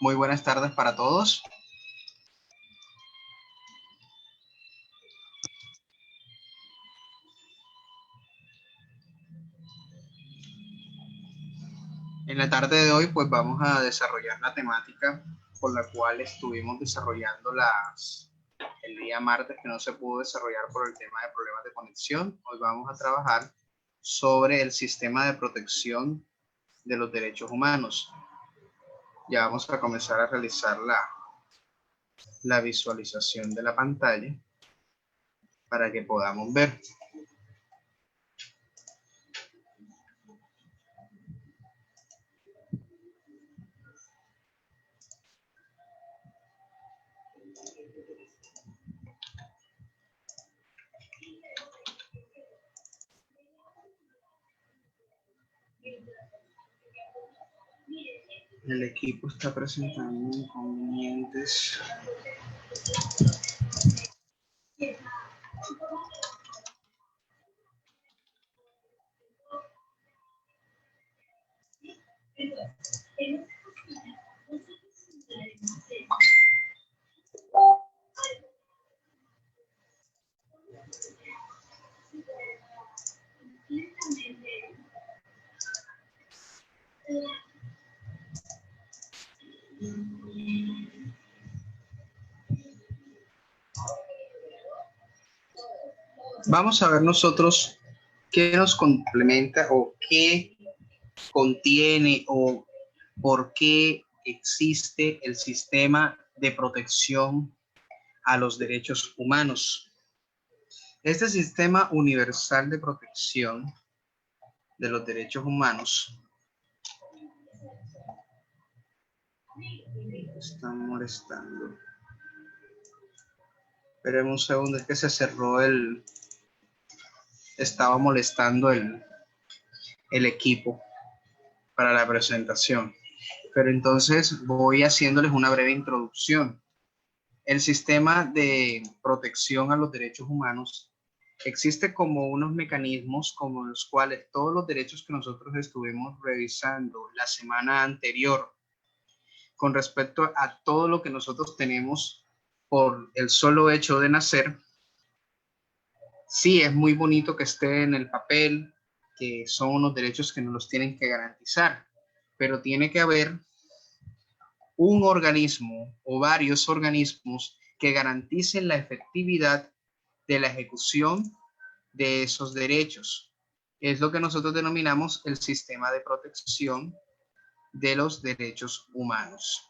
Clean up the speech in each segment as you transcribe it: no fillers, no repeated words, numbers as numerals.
Muy buenas tardes para todos. En la tarde de hoy, pues vamos a desarrollar la temática por la cual estuvimos desarrollando el día martes, que no se pudo desarrollar por el tema de problemas de conexión. Hoy vamos a trabajar sobre el sistema de protección de los derechos humanos. Ya vamos a comenzar a realizar la visualización de la pantalla para que podamos ver. El equipo está presentando inconvenientes. Vamos a ver nosotros qué nos complementa o qué contiene o por qué existe el sistema de protección a los derechos humanos. Este sistema universal de protección de los derechos humanos está molestando. Esperemos un segundo, es que se cerró estaba molestando el equipo para la presentación. Pero entonces voy haciéndoles una breve introducción. El sistema de protección a los derechos humanos existe como unos mecanismos como los cuales todos los derechos que nosotros estuvimos revisando la semana anterior con respecto a todo lo que nosotros tenemos por el solo hecho de nacer, sí es muy bonito que esté en el papel, que son unos derechos que nos los tienen que garantizar, pero tiene que haber un organismo o varios organismos que garanticen la efectividad de la ejecución de esos derechos. Es lo que nosotros denominamos el sistema de protección de los derechos humanos.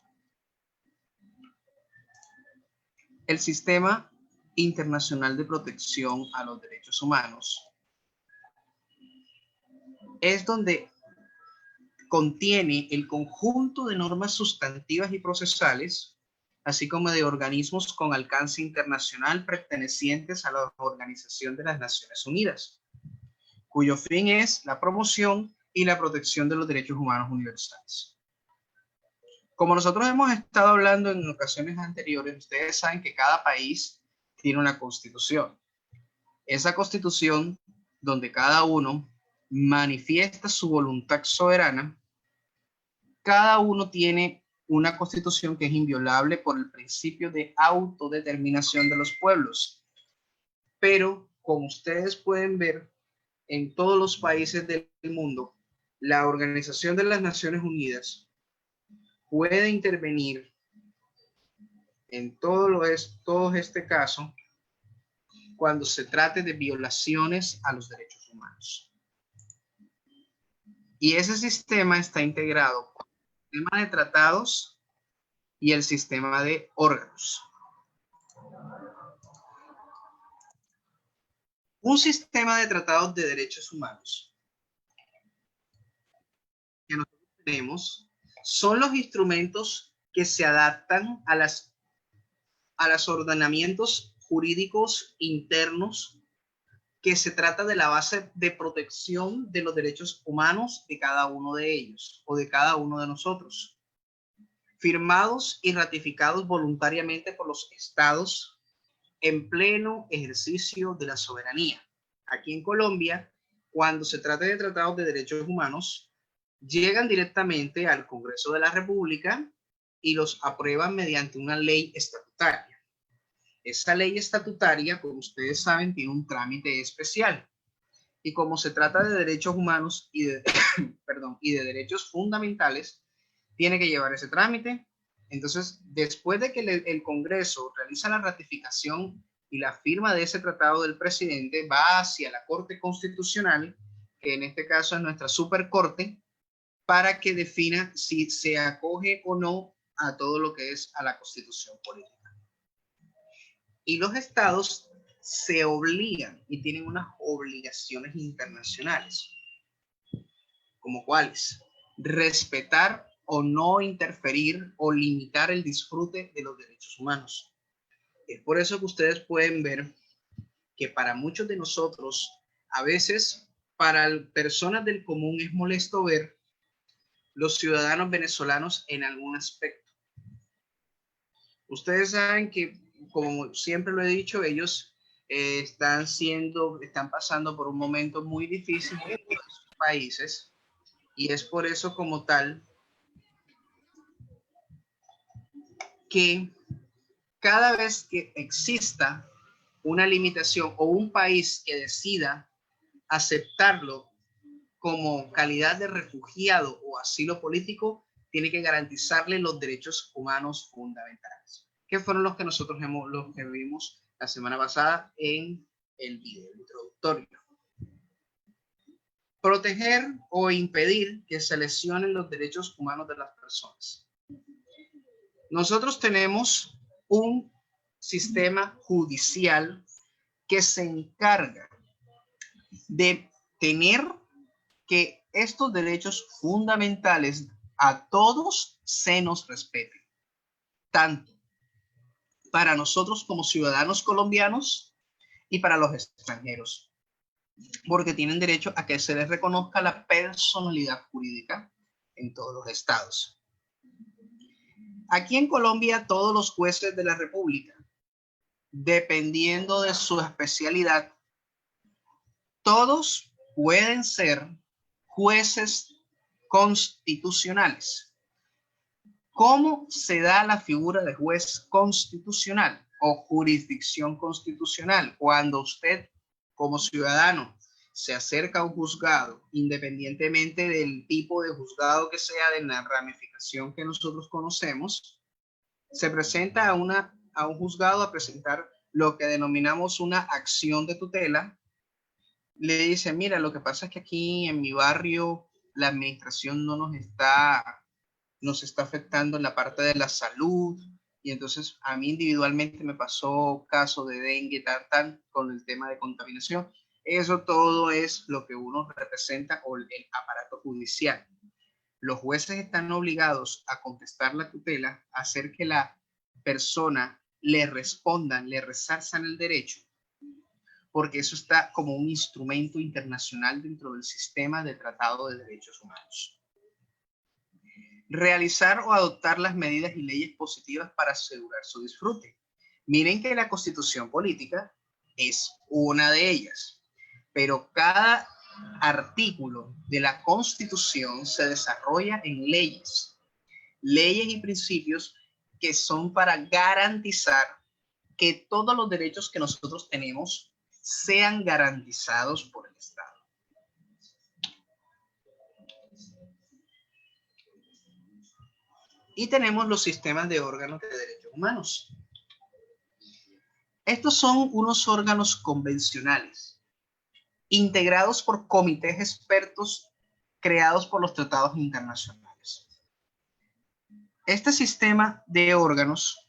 El sistema internacional de protección a los derechos humanos es donde contiene el conjunto de normas sustantivas y procesales, así como de organismos con alcance internacional pertenecientes a la Organización de las Naciones Unidas, cuyo fin es la promoción y la protección de los derechos humanos universales. Como nosotros hemos estado hablando en ocasiones anteriores, ustedes saben que cada país tiene una constitución. Esa constitución, donde cada uno manifiesta su voluntad soberana, cada uno tiene una constitución que es inviolable por el principio de autodeterminación de los pueblos. Pero, como ustedes pueden ver, en todos los países del mundo, la Organización de las Naciones Unidas puede intervenir en todo este caso cuando se trate de violaciones a los derechos humanos. Y ese sistema está integrado con el sistema de tratados y el sistema de órganos. Un sistema de tratados de derechos humanos que nosotros tenemos son los instrumentos que se adaptan a los ordenamientos jurídicos internos, que se trata de la base de protección de los derechos humanos de cada uno de ellos o de cada uno de nosotros, firmados y ratificados voluntariamente por los estados en pleno ejercicio de la soberanía. Aquí en Colombia, cuando se trata de tratados de derechos humanos, llegan directamente al Congreso de la República y los aprueban mediante una ley estatutaria. Esta ley estatutaria, como ustedes saben, tiene un trámite especial. Y como se trata de derechos humanos y de, perdón, y de derechos fundamentales, tiene que llevar ese trámite. Entonces, después de que el Congreso realiza la ratificación y la firma de ese tratado del presidente, va hacia la Corte Constitucional, que en este caso es nuestra Supercorte, para que defina si se acoge o no a todo lo que es a la Constitución política. Y los estados se obligan y tienen unas obligaciones internacionales, como cuáles: respetar o no interferir o limitar el disfrute de los derechos humanos. Es por eso que ustedes pueden ver que para muchos de nosotros, a veces para personas del común es molesto ver los ciudadanos venezolanos en algún aspecto. Ustedes saben que, como siempre lo he dicho, ellos están pasando por un momento muy difícil en sus países, y es por eso como tal que cada vez que exista una limitación o un país que decida aceptarlo como calidad de refugiado o asilo político, tiene que garantizarle los derechos humanos fundamentales, que fueron los que nosotros los que vimos la semana pasada en el video introductorio. Proteger o impedir que se lesionen los derechos humanos de las personas. Nosotros tenemos un sistema judicial que se encarga de tener que estos derechos fundamentales a todos se nos respeten, tanto para nosotros como ciudadanos colombianos y para los extranjeros, porque tienen derecho a que se les reconozca la personalidad jurídica en todos los estados. Aquí en Colombia, todos los jueces de la República, dependiendo de su especialidad, todos pueden ser jueces constitucionales. ¿Cómo se da la figura de juez constitucional o jurisdicción constitucional? Cuando usted, como ciudadano, se acerca a un juzgado, independientemente del tipo de juzgado que sea, de la ramificación que nosotros conocemos, se presenta a un juzgado a presentar lo que denominamos una acción de tutela. Le dice: mira, lo que pasa es que aquí en mi barrio la administración no nos está afectando en la parte de la salud, y entonces a mí individualmente me pasó caso de dengue, con el tema de contaminación. Eso todo es lo que uno representa, o el aparato judicial. Los jueces están obligados a contestar la tutela, a hacer que la persona le respondan, le resarzan el derecho, porque eso está como un instrumento internacional dentro del sistema de tratado de derechos humanos. Realizar o adoptar las medidas y leyes positivas para asegurar su disfrute. Miren que la Constitución política es una de ellas, pero cada artículo de la Constitución se desarrolla en leyes y principios que son para garantizar que todos los derechos que nosotros tenemos sean garantizados por el Estado. Y tenemos los sistemas de órganos de derechos humanos. Estos son unos órganos convencionales, integrados por comités expertos creados por los tratados internacionales. Este sistema de órganos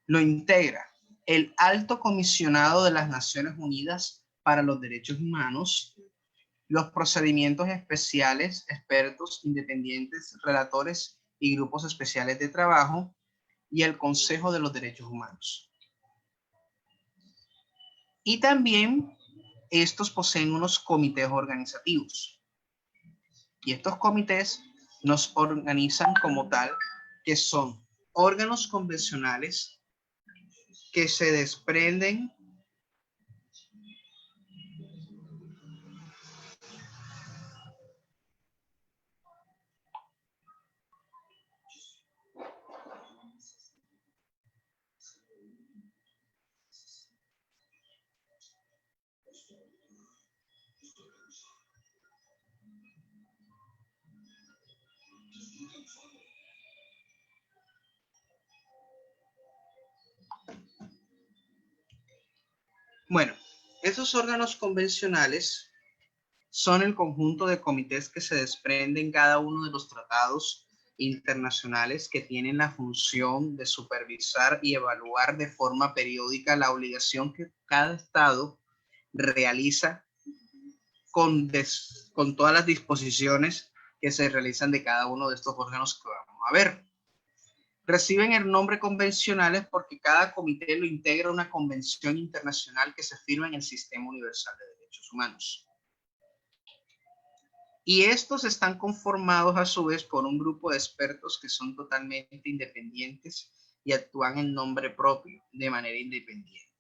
lo integra el Alto Comisionado de las Naciones Unidas para los Derechos Humanos, los procedimientos especiales, expertos independientes, relatores y grupos especiales de trabajo, y el Consejo de los Derechos Humanos. Y también estos poseen unos comités organizativos. Y estos comités nos organizan como tal, que son órganos convencionales que se desprenden Bueno, esos órganos convencionales son el conjunto de comités que se desprenden cada uno de los tratados internacionales que tienen la función de supervisar y evaluar de forma periódica la obligación que cada Estado realiza con todas las disposiciones que se realizan de cada uno de estos órganos que vamos a ver. Reciben el nombre convencionales porque cada comité lo integra una convención internacional que se firma en el Sistema Universal de Derechos Humanos. Y estos están conformados a su vez por un grupo de expertos que son totalmente independientes y actúan en nombre propio, de manera independiente.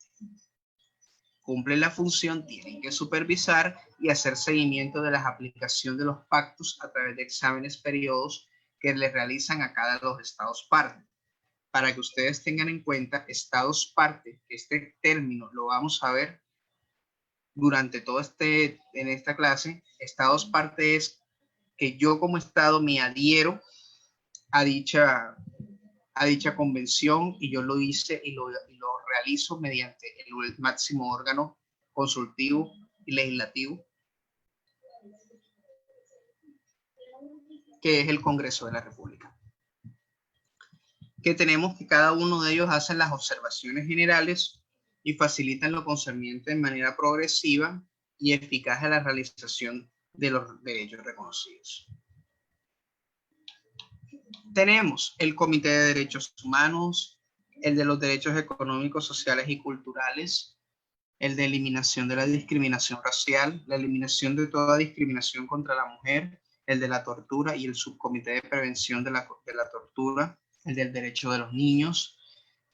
Cumplen la función, tienen que supervisar y hacer seguimiento de la aplicación de los pactos a través de exámenes periodos que le realizan a cada de los estados parte. Para que ustedes tengan en cuenta, estados parte, este término lo vamos a ver durante todo en esta clase. Estados parte es que yo como Estado me adhiero a dicha convención y yo lo hice y lo realizo mediante el máximo órgano consultivo y legislativo, que es el Congreso de la República. Que tenemos que cada uno de ellos hace las observaciones generales y facilitan lo concerniente de manera progresiva y eficaz a la realización de los derechos reconocidos. Tenemos el Comité de Derechos Humanos, el de los Derechos Económicos, Sociales y Culturales, el de eliminación de la discriminación racial, la eliminación de toda discriminación contra la mujer, el de la tortura y el Subcomité de Prevención de la Tortura, el del derecho de los niños,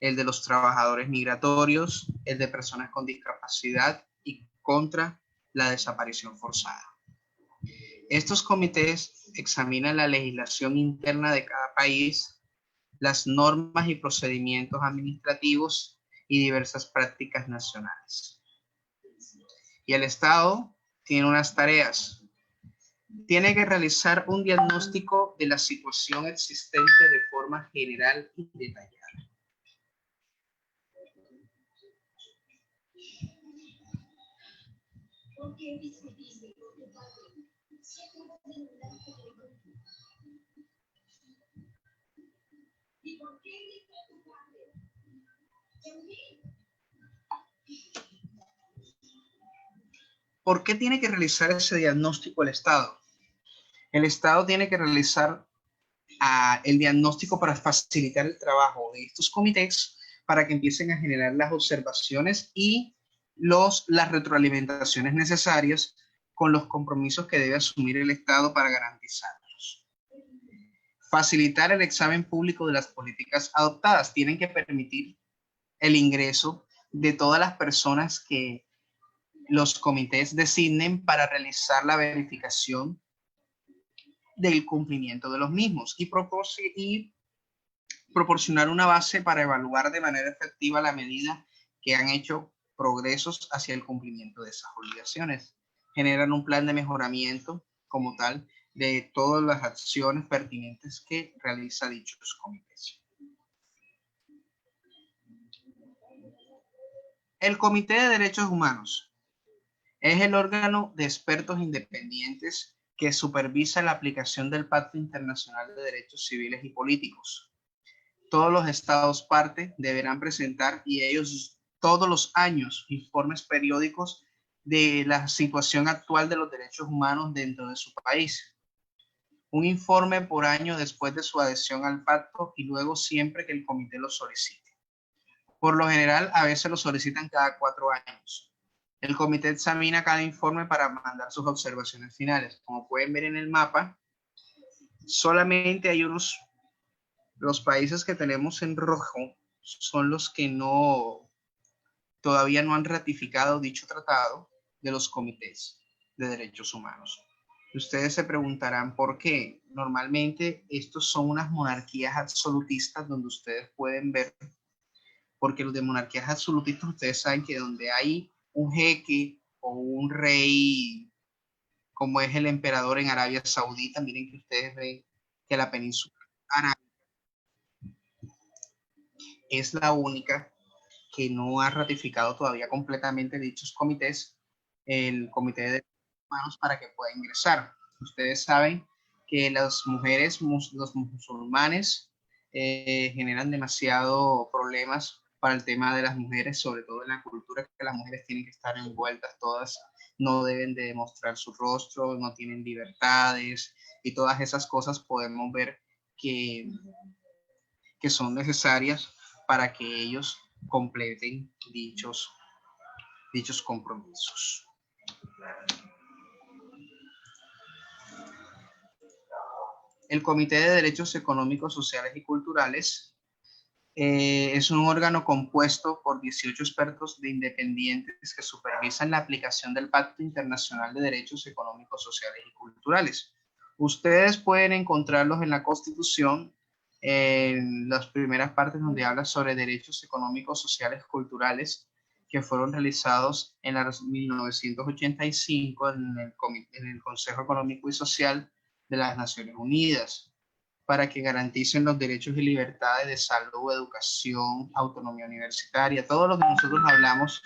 el de los trabajadores migratorios, el de personas con discapacidad y contra la desaparición forzada. Estos comités examinan la legislación interna de cada país, las normas y procedimientos administrativos y diversas prácticas nacionales. Y el Estado tiene unas tareas. Tiene que realizar un diagnóstico de la situación existente de forma general y detallada. ¿Por qué tiene que realizar ese diagnóstico el Estado? El Estado tiene que realizar el diagnóstico para facilitar el trabajo de estos comités para que empiecen a generar las observaciones y las retroalimentaciones necesarias con los compromisos que debe asumir el Estado para garantizarlos. Facilitar el examen público de las políticas adoptadas. Tienen que permitir el ingreso de todas las personas que los comités designen para realizar la verificación del cumplimiento de los mismos y proporcionar una base para evaluar de manera efectiva la medida que han hecho progresos hacia el cumplimiento de esas obligaciones. Generan un plan de mejoramiento como tal de todas las acciones pertinentes que realiza dichos comités. El Comité de Derechos Humanos es el órgano de expertos independientes que supervisa la aplicación del Pacto Internacional de Derechos Civiles y Políticos. Todos los estados parte deberán presentar y ellos todos los años informes periódicos de la situación actual de los derechos humanos dentro de su país. Un informe por año después de su adhesión al pacto y luego siempre que el comité lo solicite. Por lo general, a veces lo solicitan cada 4 años. El comité examina cada informe para mandar sus observaciones finales. Como pueden ver en el mapa, solamente hay los países que tenemos en rojo son los que todavía no han ratificado dicho tratado de los comités de derechos humanos. Ustedes se preguntarán por qué. Normalmente estos son unas monarquías absolutistas donde ustedes pueden ver, porque los de monarquías absolutistas ustedes saben que donde hay un jeque o un rey como es el emperador en Arabia Saudita. Miren que ustedes ven que la península árabe es la única que no ha ratificado todavía completamente dichos comités, el Comité de Derechos Humanos, para que pueda ingresar. Ustedes saben que las mujeres, los musulmanes, generan demasiado problemas para el tema de las mujeres, sobre todo en la cultura, que las mujeres tienen que estar envueltas todas, no deben de demostrar su rostro, no tienen libertades, y todas esas cosas podemos ver que son necesarias para que ellos completen dichos compromisos. El Comité de Derechos Económicos, Sociales y Culturales es un órgano compuesto por 18 expertos independientes que supervisan la aplicación del Pacto Internacional de Derechos Económicos, Sociales y Culturales. Ustedes pueden encontrarlos en la Constitución, en las primeras partes donde habla sobre derechos económicos, sociales, culturales, que fueron realizados en el 1985 en el Consejo Económico y Social de las Naciones Unidas, para que garanticen los derechos y libertades de salud, educación, autonomía universitaria, todo lo que nosotros hablamos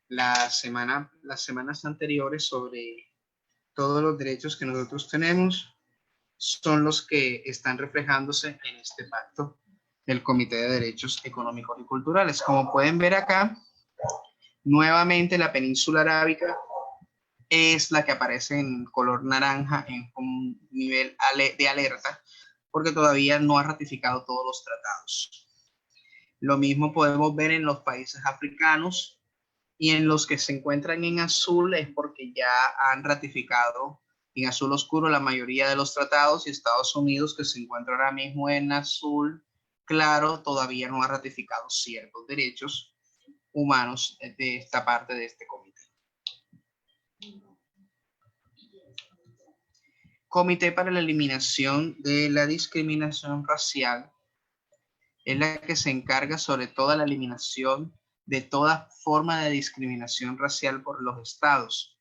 las semanas anteriores sobre todos los derechos que nosotros tenemos, son los que están reflejándose en este pacto del Comité de Derechos Económicos y Culturales. Como pueden ver acá, nuevamente la península arábica es la que aparece en color naranja en un nivel de alerta, porque todavía no ha ratificado todos los tratados. Lo mismo podemos ver en los países africanos, y en los que se encuentran en azul es porque ya han ratificado en azul oscuro la mayoría de los tratados, y Estados Unidos, que se encuentra ahora mismo en azul claro, todavía no ha ratificado ciertos derechos humanos de esta parte de este comité. Comité para la Eliminación de la Discriminación Racial es la que se encarga sobre toda la eliminación de toda forma de discriminación racial por los estados.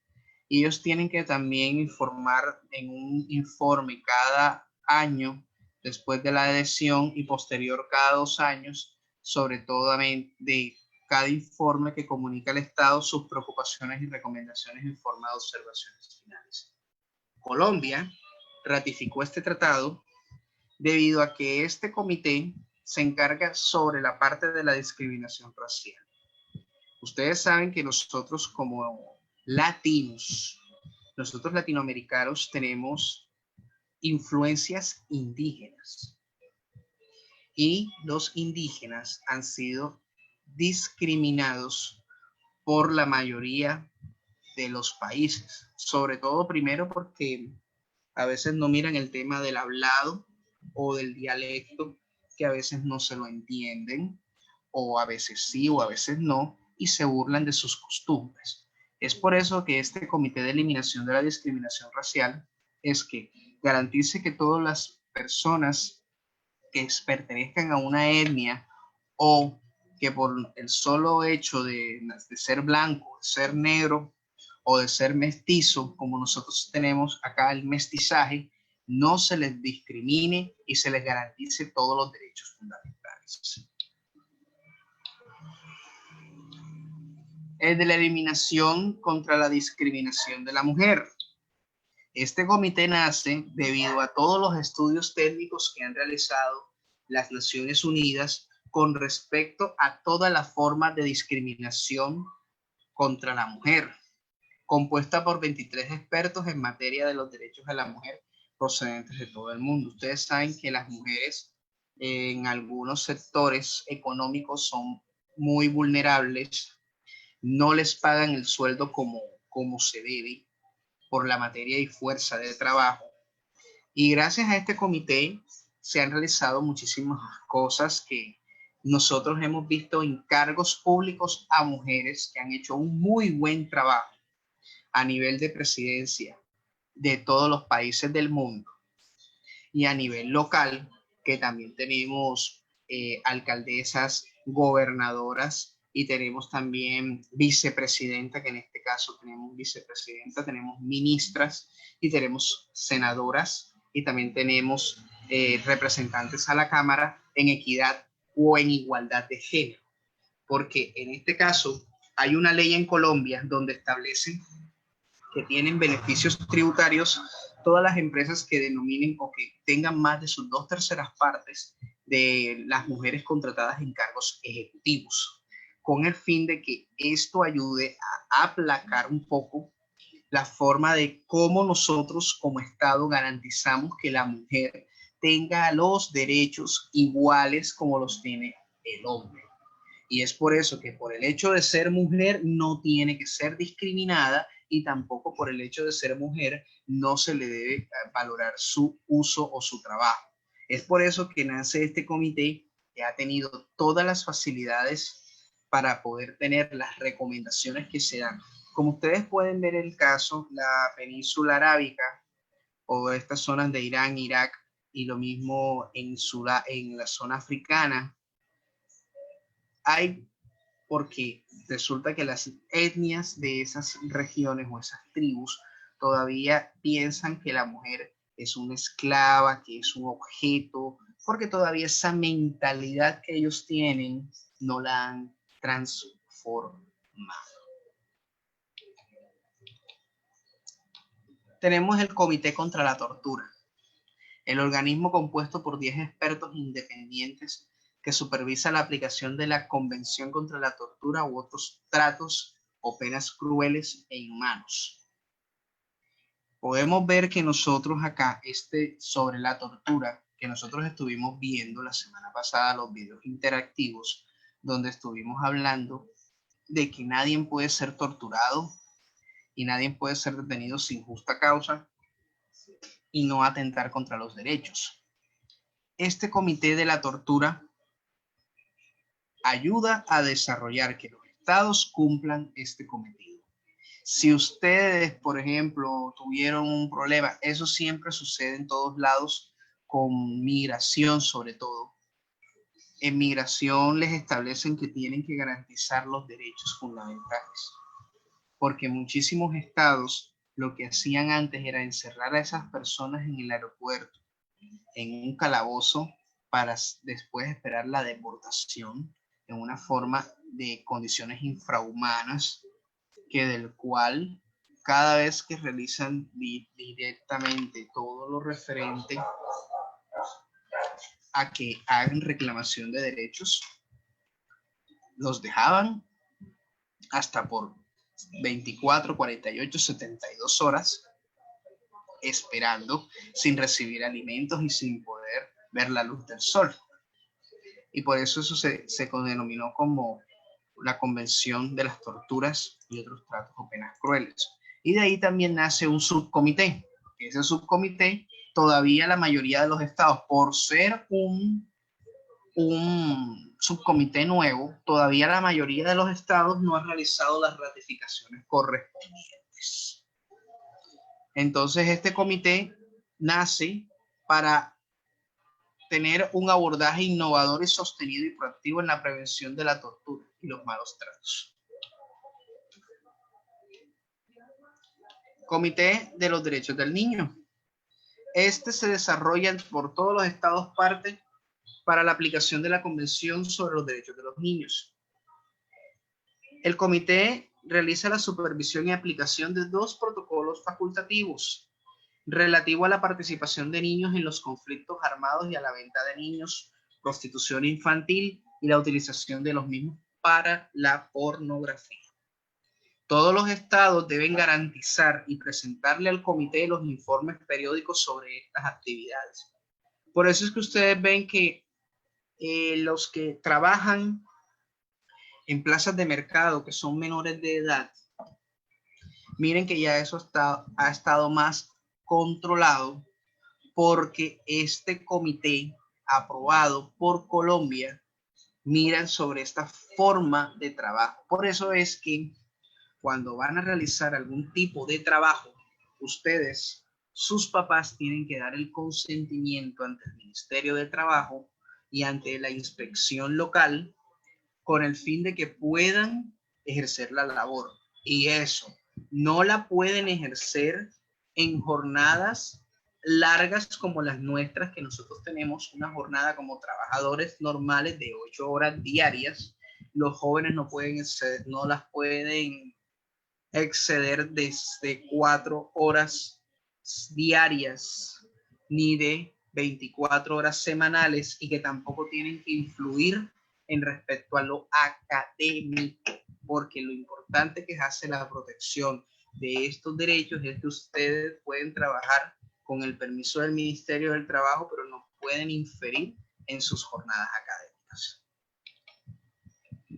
Y ellos tienen que también informar en un informe cada año después de la adhesión y posterior cada 2 años sobre todo de cada informe que comunica al Estado sus preocupaciones y recomendaciones en forma de observaciones finales. Colombia ratificó este tratado debido a que este comité se encarga sobre la parte de la discriminación racial. Ustedes saben que nosotros como latinos, nosotros latinoamericanos tenemos influencias indígenas, y los indígenas han sido discriminados por la mayoría de los países, sobre todo primero porque a veces no miran el tema del hablado o del dialecto, que a veces no se lo entienden, o a veces sí o a veces no, y se burlan de sus costumbres. Es por eso que este Comité de Eliminación de la Discriminación Racial es que garantice que todas las personas que pertenezcan a una etnia, o que por el solo hecho de ser blanco, de ser negro o de ser mestizo, como nosotros tenemos acá el mestizaje, no se les discrimine y se les garantice todos los derechos fundamentales. El de la eliminación contra la discriminación de la mujer. Este comité nace debido a todos los estudios técnicos que han realizado las Naciones Unidas con respecto a todas las formas de discriminación contra la mujer, compuesta por 23 expertos en materia de los derechos de la mujer procedentes de todo el mundo. Ustedes saben que las mujeres en algunos sectores económicos son muy vulnerables, no les pagan el sueldo como se debe por la materia y fuerza de trabajo. Y gracias a este comité se han realizado muchísimas cosas que nosotros hemos visto en cargos públicos a mujeres que han hecho un muy buen trabajo a nivel de presidencia de todos los países del mundo, y a nivel local, que también tenemos alcaldesas, gobernadoras, y tenemos también vicepresidenta, que en este caso tenemos vicepresidenta, tenemos ministras y tenemos senadoras y también tenemos representantes a la Cámara en equidad o en igualdad de género. Porque en este caso hay una ley en Colombia donde establece que tienen beneficios tributarios todas las empresas que denominen o que tengan más de sus 2/3 partes de las mujeres contratadas en cargos ejecutivos, con el fin de que esto ayude a aplacar un poco la forma de cómo nosotros como Estado garantizamos que la mujer tenga los derechos iguales como los tiene el hombre. Y es por eso que por el hecho de ser mujer no tiene que ser discriminada y tampoco por el hecho de ser mujer no se le debe valorar su uso o su trabajo. Es por eso que nace este comité que ha tenido todas las facilidades para poder tener las recomendaciones que se dan. Como ustedes pueden ver el caso, la península arábica o estas zonas de Irán, Irak y lo mismo en la zona africana, hay porque resulta que las etnias de esas regiones o esas tribus todavía piensan que la mujer es una esclava, que es un objeto, porque todavía esa mentalidad que ellos tienen no la han transformado. Tenemos el Comité contra la Tortura, el organismo compuesto por 10 expertos independientes que supervisa la aplicación de la Convención contra la Tortura u otros tratos o penas crueles e inhumanos. Podemos ver que nosotros acá, sobre la tortura, que nosotros estuvimos viendo la semana pasada, los videos interactivos, donde estuvimos hablando de que nadie puede ser torturado y nadie puede ser detenido sin justa causa y no atentar contra los derechos. Este comité de la tortura ayuda a desarrollar que los estados cumplan este cometido. Si ustedes, por ejemplo, tuvieron un problema, eso siempre sucede en todos lados con migración sobre todo. En migración les establecen que tienen que garantizar los derechos fundamentales, porque muchísimos estados lo que hacían antes era encerrar a esas personas en el aeropuerto, en un calabozo, para después esperar la deportación en una forma de condiciones infrahumanas, que del cual cada vez que realizan directamente todo lo referente a que hagan reclamación de derechos, los dejaban hasta por 24, 48, 72 horas esperando sin recibir alimentos y sin poder ver la luz del sol. Y por eso se denominó como la Convención de las Torturas y otros tratos o penas crueles. Y de ahí también nace un subcomité. Ese subcomité, todavía la mayoría de los estados, por ser un subcomité nuevo, todavía la mayoría de los estados no ha realizado las ratificaciones correspondientes. Entonces, este comité nace para tener un abordaje innovador y sostenido y proactivo en la prevención de la tortura y los malos tratos. Comité de los Derechos del Niño. Este se desarrolla por todos los estados parte para la aplicación de la Convención sobre los Derechos de los Niños. El comité realiza la supervisión y aplicación de 2 protocolos facultativos relativo a la participación de niños en los conflictos armados y a la venta de niños, prostitución infantil y la utilización de los mismos para la pornografía. Todos los estados deben garantizar y presentarle al comité los informes periódicos sobre estas actividades. Por eso es que ustedes ven que los que trabajan en plazas de mercado que son menores de edad, miren que ya eso ha estado más controlado porque este comité aprobado por Colombia miran sobre esta forma de trabajo. Por eso es que cuando van a realizar algún tipo de trabajo, ustedes, sus papás, tienen que dar el consentimiento ante el Ministerio de Trabajo y ante la inspección local con el fin de que puedan ejercer la labor. Y eso, no la pueden ejercer en jornadas largas como las nuestras, que nosotros tenemos una jornada como trabajadores normales de 8 horas diarias. Los jóvenes no pueden exceder, no las pueden exceder desde 4 horas diarias ni de 24 horas semanales, y que tampoco tienen que influir en respecto a lo académico, porque lo importante que hace la protección de estos derechos es que ustedes pueden trabajar con el permiso del Ministerio del Trabajo, pero no pueden inferir en sus jornadas académicas.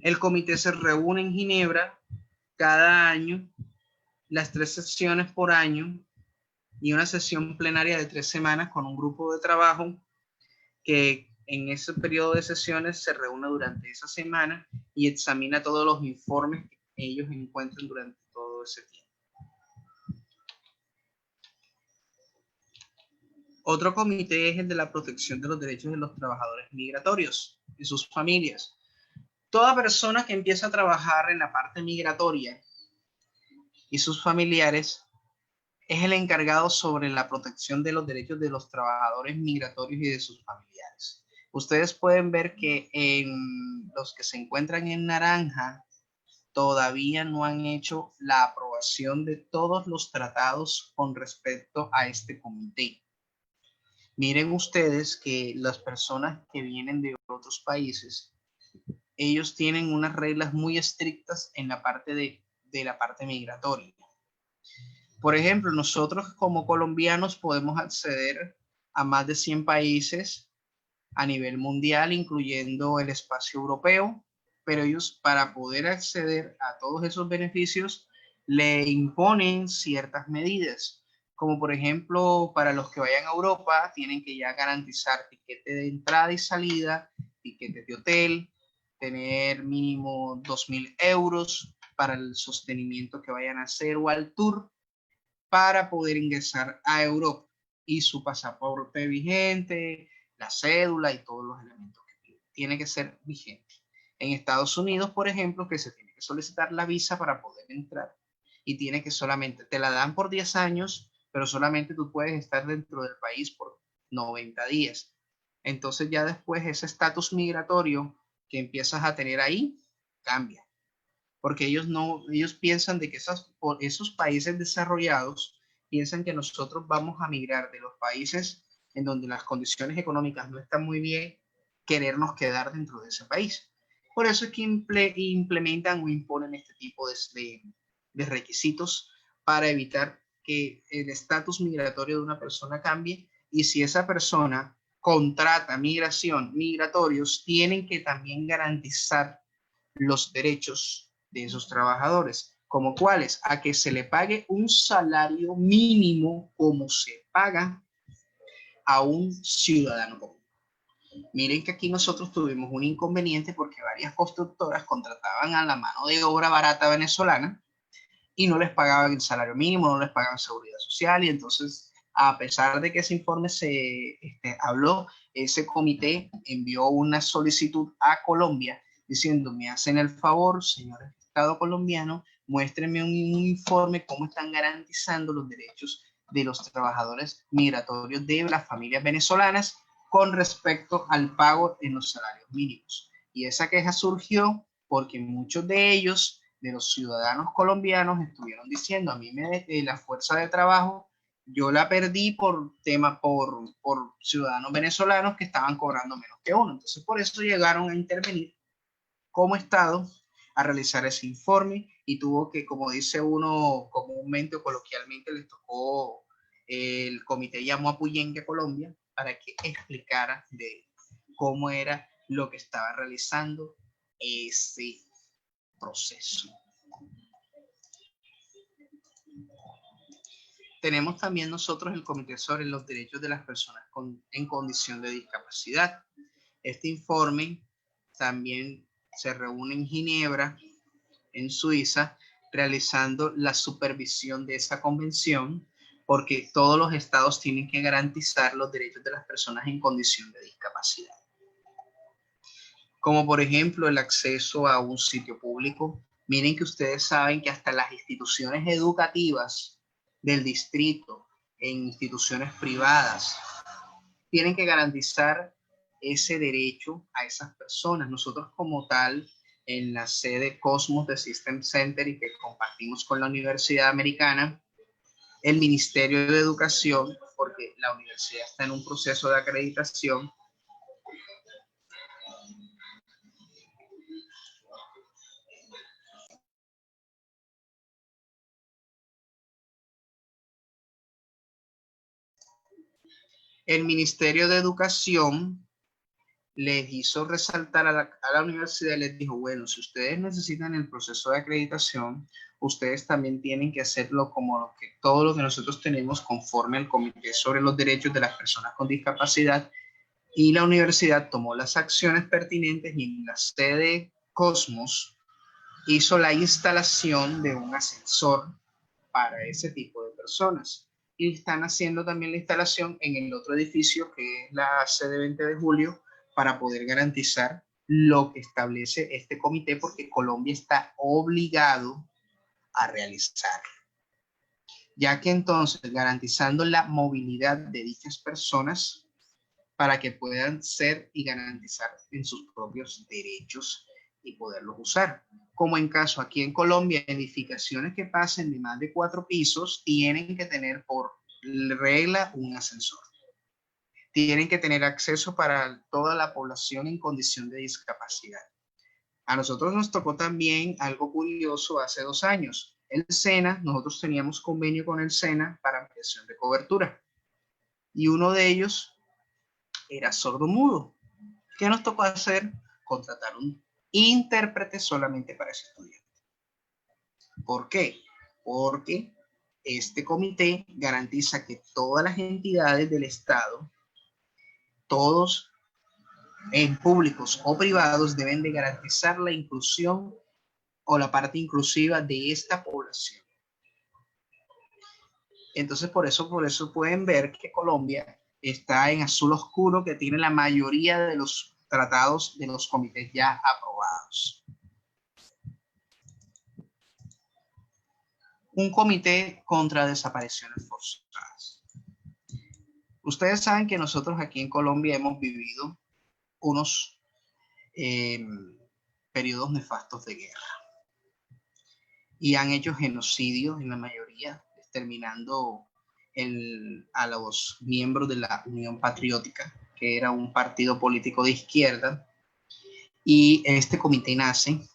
El comité se reúne en Ginebra cada año, las 3 sesiones por año, y una sesión plenaria de 3 semanas con un grupo de trabajo que en ese periodo de sesiones se reúne durante esa semana y examina todos los informes que ellos encuentren durante todo ese tiempo. Otro comité es el de la protección de los derechos de los trabajadores migratorios y sus familias. Toda persona que empieza a trabajar en la parte migratoria y sus familiares es el encargado sobre la protección de los derechos de los trabajadores migratorios y de sus familiares. Ustedes pueden ver que en los que se encuentran en naranja todavía no han hecho la aprobación de todos los tratados con respecto a este comité. Miren ustedes que las personas que vienen de otros países, ellos tienen unas reglas muy estrictas en la parte de la parte migratoria. Por ejemplo, nosotros como colombianos podemos acceder a más de 100 países a nivel mundial, incluyendo el espacio europeo, pero ellos, para poder acceder a todos esos beneficios, le imponen ciertas medidas, como por ejemplo, para los que vayan a Europa, tienen que ya garantizar tiquete de entrada y salida, tiquete de hotel, tener mínimo 2.000 euros para el sostenimiento que vayan a hacer o al tour, para poder ingresar a Europa, y su pasaporte vigente, la cédula y todos los elementos que tiene que ser vigente. En Estados Unidos, por ejemplo, que se tiene que solicitar la visa para poder entrar, y tiene que solamente, te la dan por 10 años, pero solamente tú puedes estar dentro del país por 90 días. Entonces ya después ese estatus migratorio que empiezas a tener ahí cambia, porque ellos piensan de que esos países desarrollados piensan que nosotros vamos a migrar de los países en donde las condiciones económicas no están muy bien, querernos quedar dentro de ese país. Por eso es que implementan o imponen este tipo de requisitos, para evitar que el estatus migratorio de una persona cambie, y si esa persona contrata migratorios, tienen que también garantizar los derechos de esos trabajadores, como cuáles: a que se le pague un salario mínimo como se paga a un ciudadano común. Miren que aquí nosotros tuvimos un inconveniente, porque varias constructoras contrataban a la mano de obra barata venezolana y no les pagaban el salario mínimo, no les pagaban seguridad social, y entonces, a pesar de que ese informe se habló, ese comité envió una solicitud a Colombia diciendo: me hacen el favor, señores Estado colombiano, muéstrenme un informe cómo están garantizando los derechos de los trabajadores migratorios de las familias venezolanas con respecto al pago en los salarios mínimos. Y esa queja surgió porque muchos de ellos, de los ciudadanos colombianos, estuvieron diciendo: a mí la fuerza de trabajo yo la perdí por ciudadanos venezolanos que estaban cobrando menos que uno. Entonces, por eso llegaron a intervenir como Estado a realizar ese informe, y tuvo que, como dice uno comúnmente o coloquialmente, les tocó, el comité llamó a Puyenque, Colombia, para que explicara de cómo era lo que estaba realizando ese proceso. Tenemos también nosotros el Comité sobre los Derechos de las Personas en Condición de Discapacidad. Este informe también se reúne en Ginebra, en Suiza, realizando la supervisión de esa convención, porque todos los estados tienen que garantizar los derechos de las personas en condición de discapacidad. Como por ejemplo el acceso a un sitio público, Miren que ustedes saben que hasta las instituciones educativas del distrito, en instituciones privadas, tienen que garantizar ese derecho a esas personas. Nosotros como tal, en la sede Cosmos de System Center y que compartimos con la Universidad Americana, el Ministerio de Educación, porque la universidad está en un proceso de acreditación, el Ministerio de Educación les hizo resaltar a la universidad, les dijo, bueno, si ustedes necesitan el proceso de acreditación, ustedes también tienen que hacerlo como todo lo que nosotros tenemos conforme al Comité sobre los Derechos de las Personas con Discapacidad, y la universidad tomó las acciones pertinentes y en la sede Cosmos hizo la instalación de un ascensor para ese tipo de personas. Y están haciendo también la instalación en el otro edificio que es la sede 20 de julio para poder garantizar lo que establece este comité, porque Colombia está obligado a realizarlo. Ya que entonces garantizando la movilidad de dichas personas para que puedan ser y garantizar en sus propios derechos y poderlos usar. Como en caso aquí en Colombia, edificaciones que pasen de más de 4 pisos tienen que tener por regla un ascensor. Tienen que tener acceso para toda la población en condición de discapacidad. A nosotros nos tocó también algo curioso hace 2 años. El SENA, nosotros teníamos convenio con el SENA para ampliación de cobertura. Y uno de ellos era sordo-mudo. ¿Qué nos tocó hacer? Contratar un intérprete solamente para ese estudiante. ¿Por qué? Porque este comité garantiza que todas las entidades del Estado, todos en públicos o privados, deben de garantizar la inclusión o la parte inclusiva de esta población. Entonces, por eso pueden ver que Colombia está en azul oscuro, que tiene la mayoría de los tratados de los comités ya aprobados. Un comité contra desapariciones forzadas. Ustedes saben que nosotros aquí en Colombia hemos vivido unos periodos nefastos de guerra y han hecho genocidios en la mayoría, exterminando a los miembros de la Unión Patriótica, que era un partido político de izquierda, y este comité nace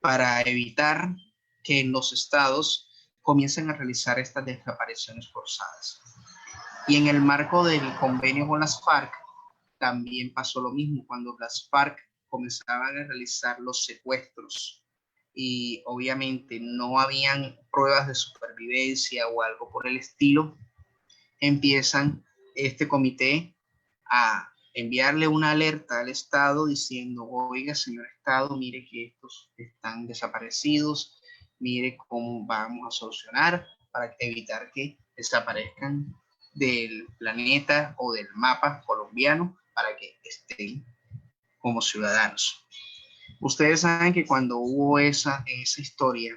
para evitar que en los estados comiencen a realizar estas desapariciones forzadas. Y en el marco del convenio con las FARC, también pasó lo mismo cuando las FARC comenzaban a realizar los secuestros y obviamente no habían pruebas de supervivencia o algo por el estilo, empiezan este comité a enviarle una alerta al Estado diciendo, oiga, señor Estado, mire que estos están desaparecidos, mire cómo vamos a solucionar para evitar que desaparezcan del planeta o del mapa colombiano para que estén como ciudadanos. Ustedes saben que cuando hubo esa historia,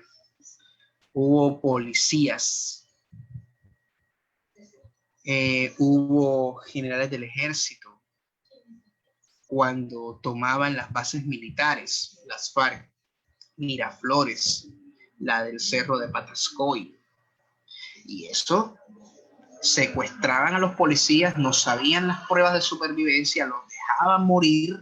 hubo policías, hubo generales del ejército, cuando tomaban las bases militares, las FARC, Miraflores, la del Cerro de Patascoy, y eso secuestraban a los policías, no sabían las pruebas de supervivencia, los dejaban morir,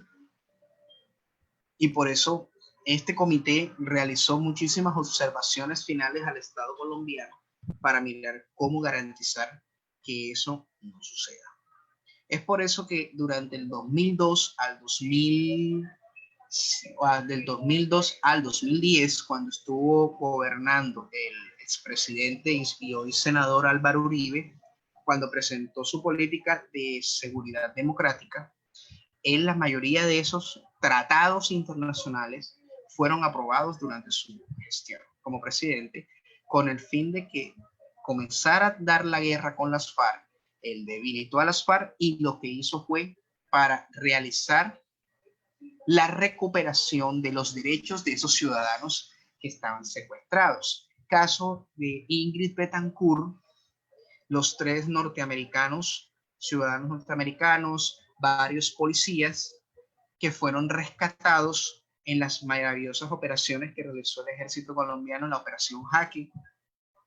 y por eso este comité realizó muchísimas observaciones finales al Estado colombiano para mirar cómo garantizar que eso no suceda. Es por eso que durante el 2002 al 2010, cuando estuvo gobernando el expresidente y hoy senador Álvaro Uribe, cuando presentó su política de seguridad democrática, en la mayoría de esos tratados internacionales fueron aprobados durante su gestión como presidente, con el fin de que comenzara a dar la guerra con las FARC. Él debilitó a las FARC y lo que hizo fue para realizar la recuperación de los derechos de esos ciudadanos que estaban secuestrados. Caso de Ingrid Betancourt, los 3 norteamericanos, ciudadanos norteamericanos, varios policías que fueron rescatados en las maravillosas operaciones que realizó el ejército colombiano, en la operación Jaque,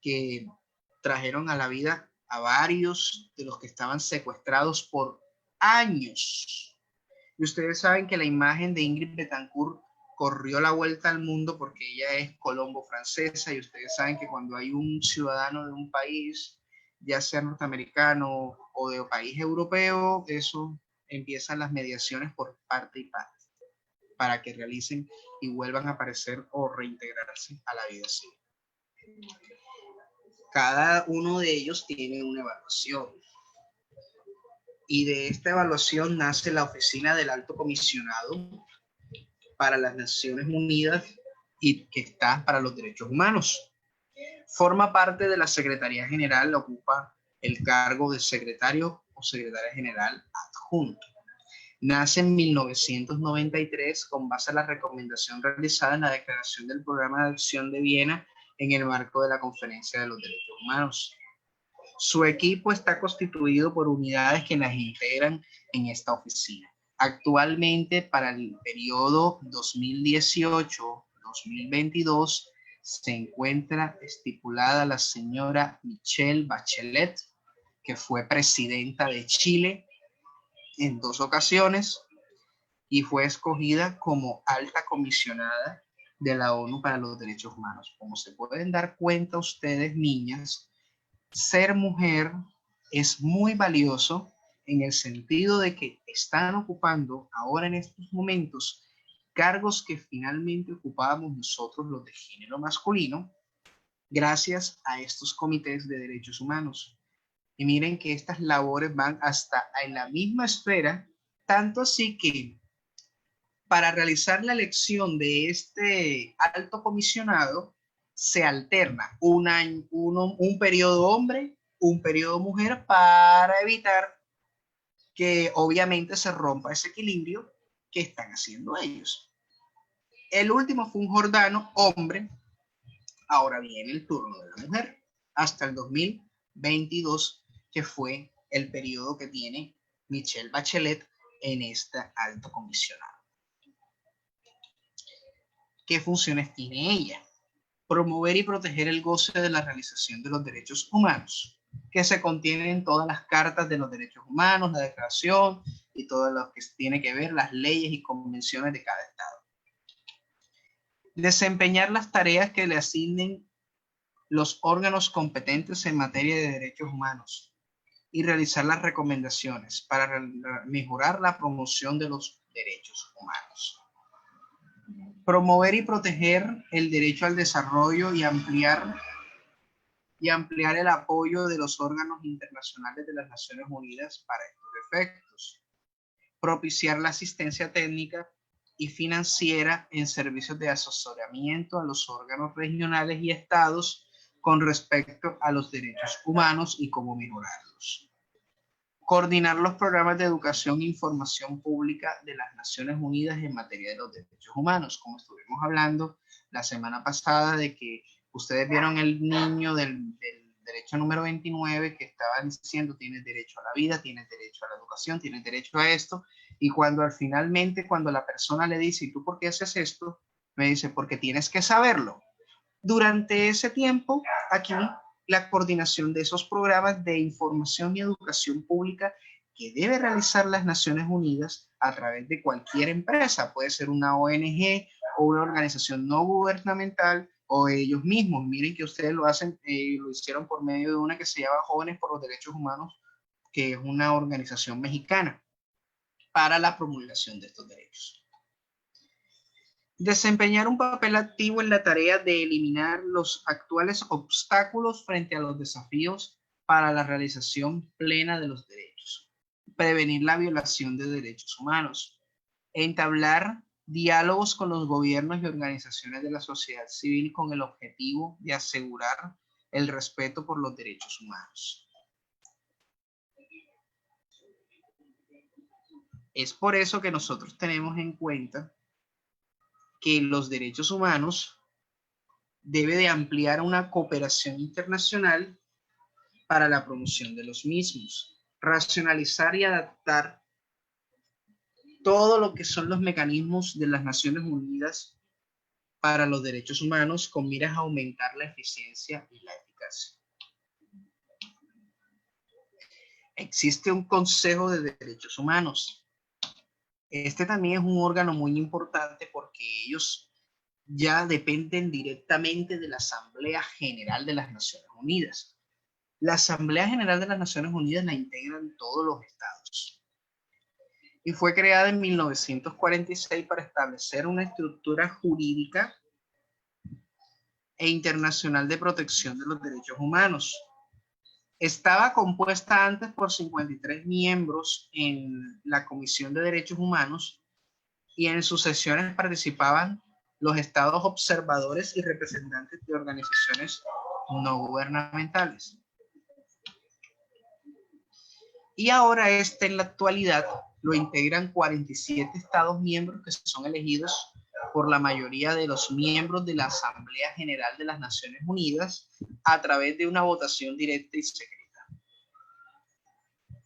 que trajeron a la vida a varios de los que estaban secuestrados por años. Y ustedes saben que la imagen de Ingrid Betancourt corrió la vuelta al mundo porque ella es colombo francesa, y ustedes saben que cuando hay un ciudadano de un país, ya sea norteamericano o de país europeo, eso empiezan las mediaciones por parte y parte para que realicen y vuelvan a aparecer o reintegrarse a la vida civil. Cada uno de ellos tiene una evaluación, y de esta evaluación nace la Oficina del Alto Comisionado para las Naciones Unidas, y que está para los derechos humanos. Forma parte de la Secretaría General, ocupa el cargo de secretario o secretaria general adjunto. Nace en 1993 con base a la recomendación realizada en la Declaración del Programa de Acción de Viena en el marco de la Conferencia de los Derechos Humanos. Su equipo está constituido por unidades que las integran en esta oficina. Actualmente, para el periodo 2018-2022, se encuentra estipulada la señora Michelle Bachelet, que fue presidenta de Chile en 2 ocasiones y fue escogida como alta comisionada de la ONU para los Derechos Humanos. Como se pueden dar cuenta ustedes, niñas, ser mujer es muy valioso en el sentido de que están ocupando ahora en estos momentos cargos que finalmente ocupábamos nosotros, los de género masculino, gracias a estos comités de derechos humanos. Y miren que estas labores van hasta en la misma esfera, tanto así que para realizar la elección de este alto comisionado se alterna un periodo hombre, un periodo mujer, para evitar que obviamente se rompa ese equilibrio que están haciendo ellos. El último fue un Jordano, hombre. Ahora viene el turno de la mujer hasta el 2022, que fue el periodo que tiene Michelle Bachelet en esta alto comisionado. ¿Qué funciones tiene ella? Promover y proteger el goce de la realización de los derechos humanos, que se contienen en todas las cartas de los derechos humanos, la declaración y todo lo que tiene que ver las leyes y convenciones de cada estado. Desempeñar las tareas que le asignen los órganos competentes en materia de derechos humanos y realizar las recomendaciones para mejorar la promoción de los derechos humanos. Promover y proteger el derecho al desarrollo y ampliar el apoyo de los órganos internacionales de las Naciones Unidas para estos efectos. Propiciar la asistencia técnica y financiera en servicios de asesoramiento a los órganos regionales y estados con respecto a los derechos humanos y cómo mejorarlos. Coordinar los programas de educación e información pública de las Naciones Unidas en materia de los derechos humanos, como estuvimos hablando la semana pasada, de que ustedes vieron el niño del derecho número 29 que estaba diciendo: tienes derecho a la vida, tienes derecho a la educación, tienes derecho a esto, y cuando finalmente cuando la persona le dice: ¿y tú por qué haces esto? Me dice: porque tienes que saberlo. Durante ese tiempo, aquí la coordinación de esos programas de información y educación pública que debe realizar las Naciones Unidas a través de cualquier empresa, puede ser una ONG o una organización no gubernamental o ellos mismos. Miren que ustedes lo hacen, lo hicieron por medio de una que se llama Jóvenes por los Derechos Humanos, que es una organización mexicana para la promulgación de estos derechos. Desempeñar un papel activo en la tarea de eliminar los actuales obstáculos frente a los desafíos para la realización plena de los derechos. Prevenir la violación de derechos humanos. Entablar diálogos con los gobiernos y organizaciones de la sociedad civil con el objetivo de asegurar el respeto por los derechos humanos. Es por eso que nosotros tenemos en cuenta que los derechos humanos debe de ampliar una cooperación internacional para la promoción de los mismos, racionalizar y adaptar todo lo que son los mecanismos de las Naciones Unidas para los derechos humanos con miras a aumentar la eficiencia y la eficacia. Existe un Consejo de Derechos Humanos. Este también es un órgano muy importante porque ellos ya dependen directamente de la Asamblea General de las Naciones Unidas. La Asamblea General de las Naciones Unidas la integran todos los estados. Y fue creada en 1946 para establecer una estructura jurídica e internacional de protección de los derechos humanos. Estaba compuesta antes por 53 miembros en la Comisión de Derechos Humanos y en sus sesiones participaban los estados observadores y representantes de organizaciones no gubernamentales. Y ahora en la actualidad lo integran 47 estados miembros que son elegidos por la mayoría de los miembros de la Asamblea General de las Naciones Unidas a través de una votación directa y secreta.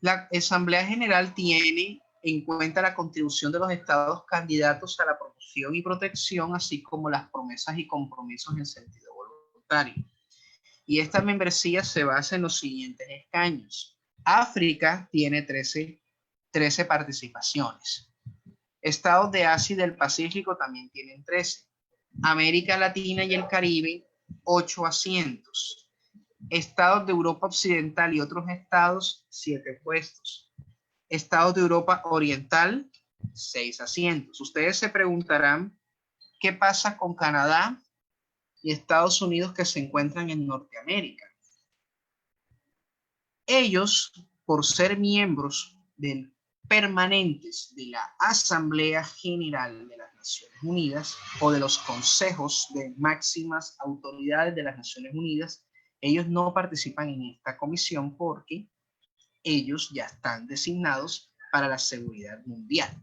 La Asamblea General tiene en cuenta la contribución de los estados candidatos a la promoción y protección, así como las promesas y compromisos en sentido voluntario. Y esta membresía se basa en los siguientes escaños. África tiene 13 participaciones. Estados de Asia y del Pacífico también tienen 13. América Latina y el Caribe, 8 asientos. Estados de Europa Occidental y otros estados, 7 puestos. Estados de Europa Oriental, 6 asientos. Ustedes se preguntarán, ¿qué pasa con Canadá y Estados Unidos que se encuentran en Norteamérica? Ellos, por ser miembros permanentes de la Asamblea General de las Naciones Unidas o de los consejos de máximas autoridades de las Naciones Unidas, ellos no participan en esta comisión porque ellos ya están designados para la seguridad mundial.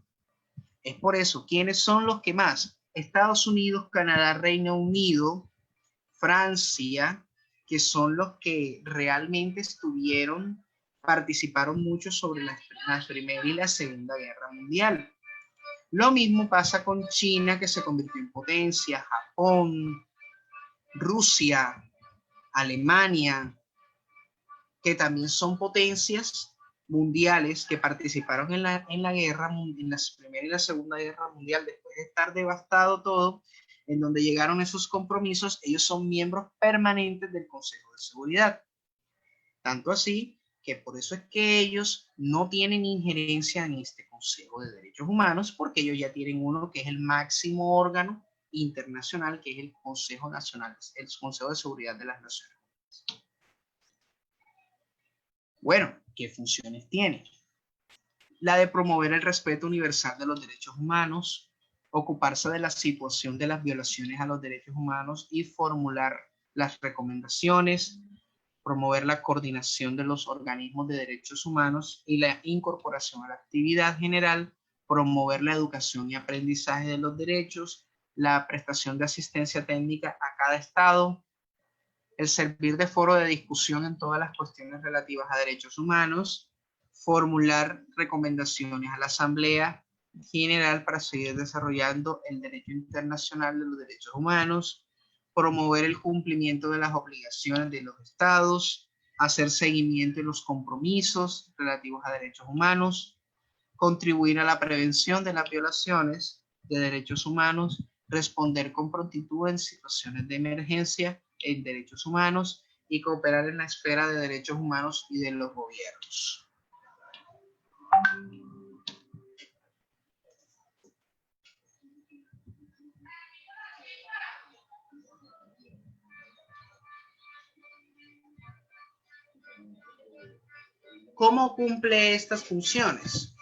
Es por eso, ¿quiénes son los que más? Estados Unidos, Canadá, Reino Unido, Francia, que son los que realmente participaron mucho sobre la Primera y la Segunda Guerra Mundial. Lo mismo pasa con China, que se convirtió en potencia, Japón, Rusia, Alemania, que también son potencias mundiales que participaron en la guerra, en la Primera y la Segunda Guerra Mundial, después de estar devastado todo, en donde llegaron esos compromisos. Ellos son miembros permanentes del Consejo de Seguridad. Tanto así que por eso es que ellos no tienen injerencia en este Consejo de Derechos Humanos, porque ellos ya tienen uno que es el máximo órgano internacional, que es el Consejo Nacional, el Consejo de Seguridad de las Naciones Unidas. Bueno, ¿qué funciones tiene? La de promover el respeto universal de los derechos humanos, ocuparse de la situación de las violaciones a los derechos humanos y formular las recomendaciones, promover la coordinación de los organismos de derechos humanos y la incorporación a la actividad general, promover la educación y aprendizaje de los derechos, la prestación de asistencia técnica a cada estado, el servir de foro de discusión en todas las cuestiones relativas a derechos humanos, formular recomendaciones a la Asamblea General para seguir desarrollando el derecho internacional de los derechos humanos, promover el cumplimiento de las obligaciones de los estados, hacer seguimiento de los compromisos relativos a derechos humanos, contribuir a la prevención de las violaciones de derechos humanos, responder con prontitud en situaciones de emergencia en derechos humanos y cooperar en la esfera de derechos humanos y de los gobiernos. ¿Cómo cumple estas funciones?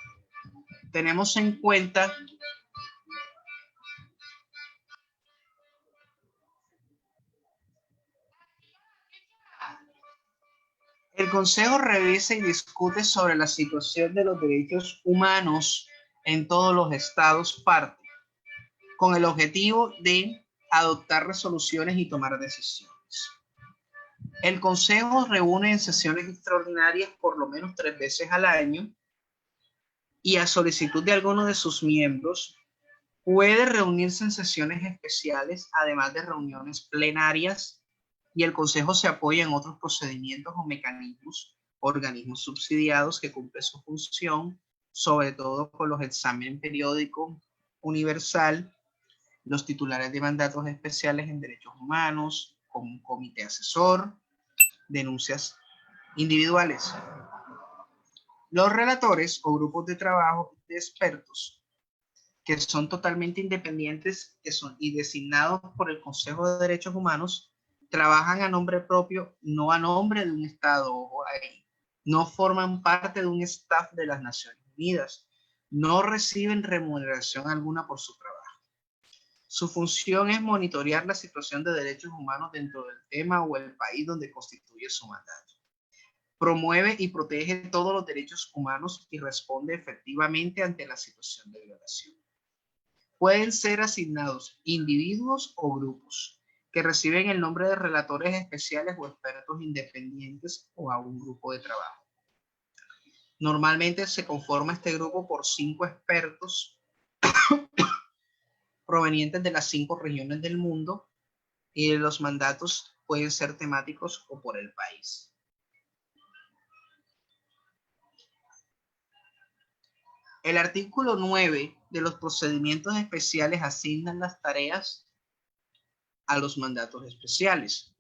Tenemos en cuenta el Consejo revisa y discute sobre la situación de los derechos humanos en todos los estados parte, con el objetivo de adoptar resoluciones y tomar decisiones. El Consejo reúne en sesiones extraordinarias por lo menos 3 veces al año y a solicitud de alguno de sus miembros puede reunirse en sesiones especiales, además de reuniones plenarias, y el Consejo se apoya en otros procedimientos o mecanismos, organismos subsidiados que cumplen su función, sobre todo con los exámenes periódicos universal, los titulares de mandatos especiales en derechos humanos, con un comité asesor, denuncias individuales. Los relatores o grupos de trabajo de expertos que son totalmente independientes y designados por el Consejo de Derechos Humanos, trabajan a nombre propio, no a nombre de un Estado, ojo ahí. No forman parte de un staff de las Naciones Unidas, no reciben remuneración alguna por su trabajo. Su función es monitorear la situación de derechos humanos dentro del tema o el país donde constituye su mandato. Promueve y protege todos los derechos humanos y responde efectivamente ante la situación de violación. Pueden ser asignados individuos o grupos que reciben el nombre de relatores especiales o expertos independientes o a un grupo de trabajo. Normalmente se conforma este grupo por 5 expertos provenientes de las 5 regiones del mundo y los mandatos pueden ser temáticos o por el país. El artículo 9 de los procedimientos especiales asignan las tareas a los mandatos especiales.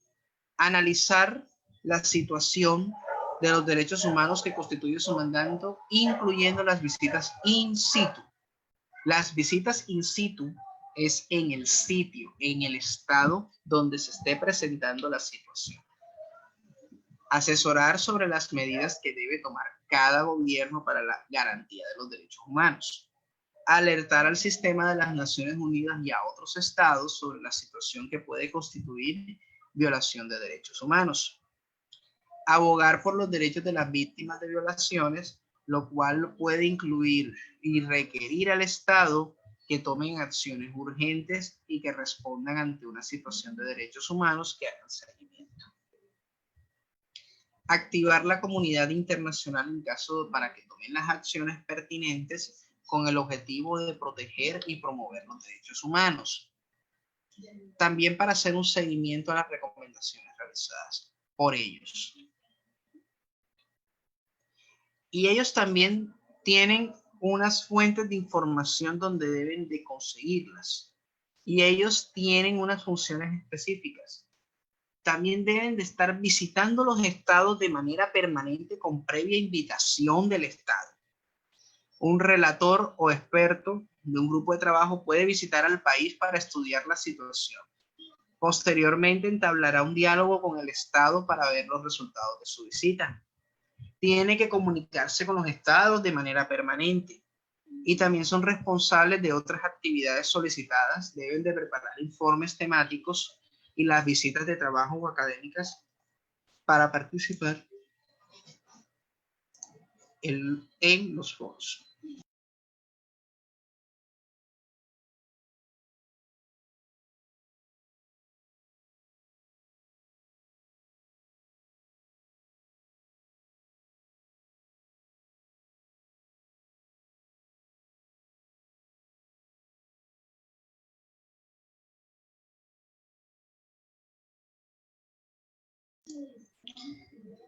Analizar la situación de los derechos humanos que constituye su mandato, incluyendo las visitas in situ. Las visitas in situ es en el sitio, en el estado donde se esté presentando la situación. Asesorar sobre las medidas que debe tomar cada gobierno para la garantía de los derechos humanos. Alertar al sistema de las Naciones Unidas y a otros estados sobre la situación que puede constituir violación de derechos humanos. Abogar por los derechos de las víctimas de violaciones, lo cual puede incluir y requerir al Estado que tomen acciones urgentes y que respondan ante una situación de derechos humanos que hagan seguimiento. Activar la comunidad internacional en caso para que tomen las acciones pertinentes con el objetivo de proteger y promover los derechos humanos. También para hacer un seguimiento a las recomendaciones realizadas por ellos. Y ellos también tienen unas fuentes de información donde deben de conseguirlas. Y ellos tienen unas funciones específicas. También deben de estar visitando los estados de manera permanente con previa invitación del estado. Un relator o experto de un grupo de trabajo puede visitar al país para estudiar la situación. Posteriormente entablará un diálogo con el estado para ver los resultados de su visita. Tiene que comunicarse con los estados de manera permanente y también son responsables de otras actividades solicitadas. Deben de preparar informes temáticos y las visitas de trabajo o académicas para participar en los foros.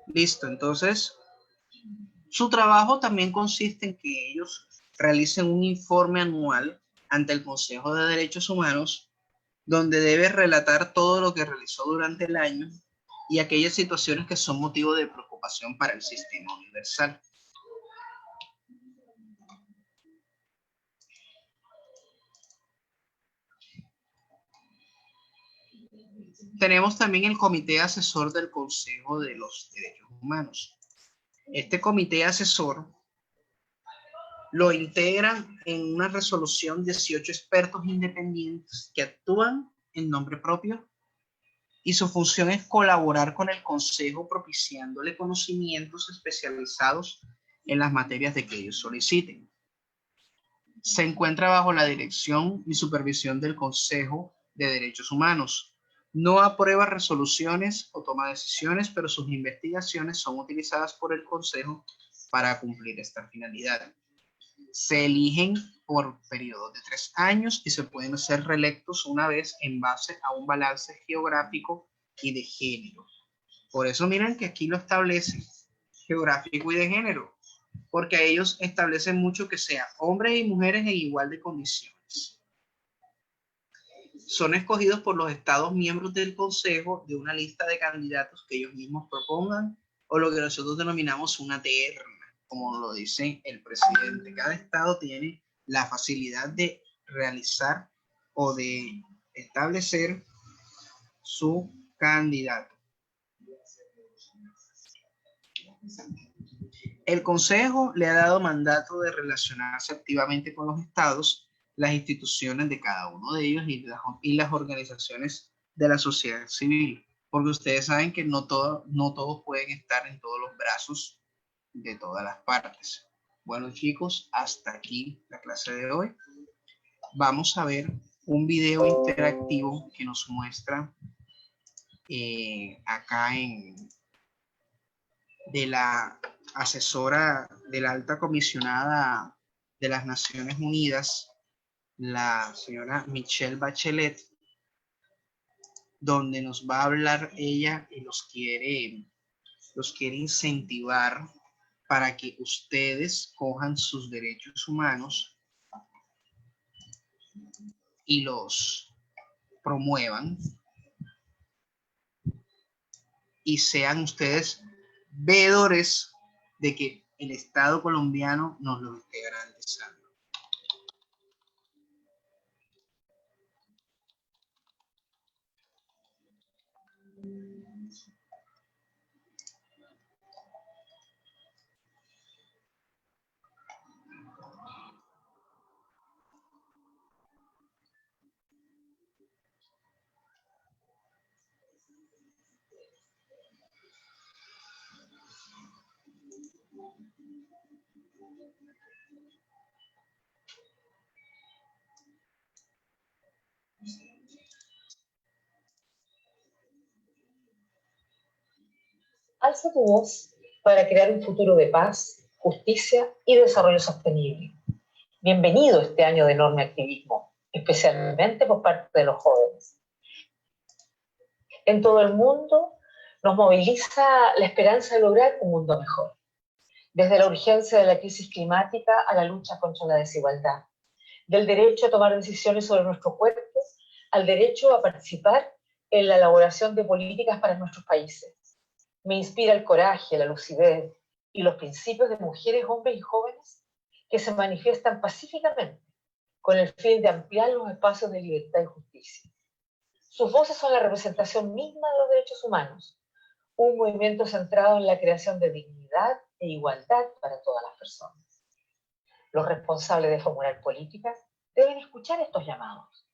Listo, entonces su trabajo también consiste en que ellos realicen un informe anual ante el Consejo de Derechos Humanos, donde debe relatar todo lo que realizó durante el año y aquellas situaciones que son motivo de preocupación para el sistema universal. Tenemos también el Comité Asesor del Consejo de los Derechos Humanos. Este comité asesor lo integran en una resolución 18 expertos independientes que actúan en nombre propio y su función es colaborar con el Consejo propiciándole conocimientos especializados en las materias de que ellos soliciten. Se encuentra bajo la dirección y supervisión del Consejo de Derechos Humanos. No aprueba resoluciones o toma decisiones, pero sus investigaciones son utilizadas por el Consejo para cumplir esta finalidad. Se eligen por periodos de 3 años y se pueden ser reelectos una vez en base a un balance geográfico y de género. Por eso miren que aquí lo establecen, geográfico y de género, porque ellos establecen mucho que sea hombres y mujeres en igual de condiciones. Son escogidos por los estados miembros del Consejo de una lista de candidatos que ellos mismos propongan, o lo que nosotros denominamos una terna, como lo dice el presidente. Cada estado tiene la facilidad de realizar o de establecer su candidato. El Consejo le ha dado mandato de relacionarse activamente con los estados, las instituciones de cada uno de ellos y las organizaciones de la sociedad civil, porque ustedes saben que no todos pueden estar en todos los brazos de todas las partes. Bueno, chicos, hasta aquí la clase de hoy. Vamos a ver un video interactivo que nos muestra acá de la asesora de la alta comisionada de las Naciones Unidas, la señora Michelle Bachelet, donde nos va a hablar ella y los quiere incentivar para que ustedes cojan sus derechos humanos y los promuevan y sean ustedes veedores de que el Estado colombiano nos lo esté garantizando. Alza tu voz para crear un futuro de paz, justicia y desarrollo sostenible. Bienvenido este año de enorme activismo, especialmente por parte de los jóvenes. En todo el mundo nos moviliza la esperanza de lograr un mundo mejor. Desde la urgencia de la crisis climática a la lucha contra la desigualdad, del derecho a tomar decisiones sobre nuestro cuerpo al derecho a participar en la elaboración de políticas para nuestros países. Me inspira el coraje, la lucidez y los principios de mujeres, hombres y jóvenes que se manifiestan pacíficamente con el fin de ampliar los espacios de libertad y justicia. Sus voces son la representación misma de los derechos humanos, un movimiento centrado en la creación de dignidad e igualdad para todas las personas. Los responsables de formular políticas deben escuchar estos llamados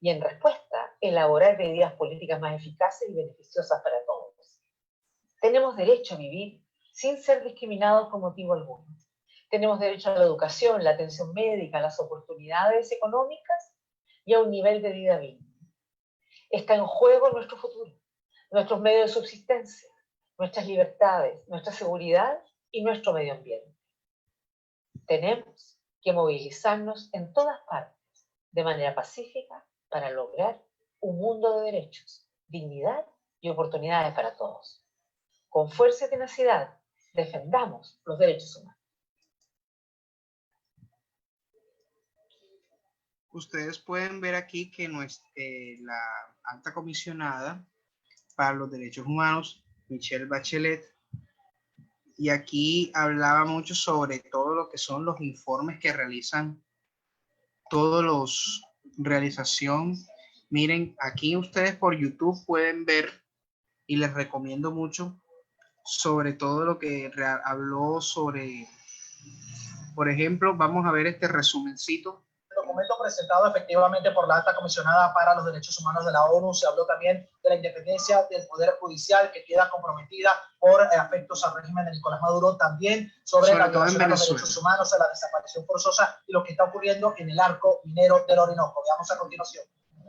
y, en respuesta, elaborar medidas políticas más eficaces y beneficiosas para todos. Tenemos derecho a vivir sin ser discriminados por motivo alguno. Tenemos derecho a la educación, la atención médica, las oportunidades económicas y a un nivel de vida digno. Está en juego nuestro futuro, nuestros medios de subsistencia, nuestras libertades, nuestra seguridad y nuestro medio ambiente. Tenemos que movilizarnos en todas partes, de manera pacífica, para lograr un mundo de derechos, dignidad y oportunidades para todos. Con fuerza y tenacidad, defendamos los derechos humanos. Ustedes pueden ver aquí que la alta comisionada para los derechos humanos, Michelle Bachelet, y aquí hablaba mucho sobre todo lo que son los informes que realizan todos los realización. Miren, aquí ustedes por YouTube pueden ver, y les recomiendo mucho, sobre todo lo que habló sobre, por ejemplo, vamos a ver este resumencito. El documento presentado efectivamente por la alta comisionada para los derechos humanos de la ONU, se habló también de la independencia del Poder Judicial, que queda comprometida por aspectos al régimen de Nicolás Maduro, también sobre la violación de los derechos humanos, la desaparición forzosa y lo que está ocurriendo en el arco minero del Orinoco. Veamos a continuación.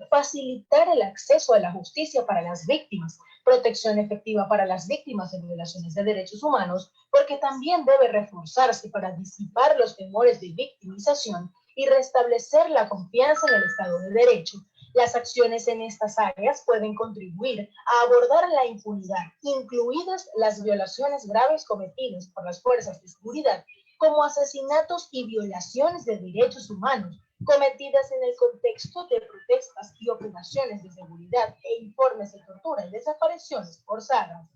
facilitar el acceso a la justicia para las víctimas, protección efectiva para las víctimas de violaciones de derechos humanos, porque también debe reforzarse para disipar los temores de victimización y restablecer la confianza en el Estado de Derecho. Las acciones en estas áreas pueden contribuir a abordar la impunidad, incluidas las violaciones graves cometidas por las fuerzas de seguridad, como asesinatos y violaciones de derechos humanos, cometidas en el contexto de protestas y operaciones de seguridad e informes de tortura y desapariciones forzadas.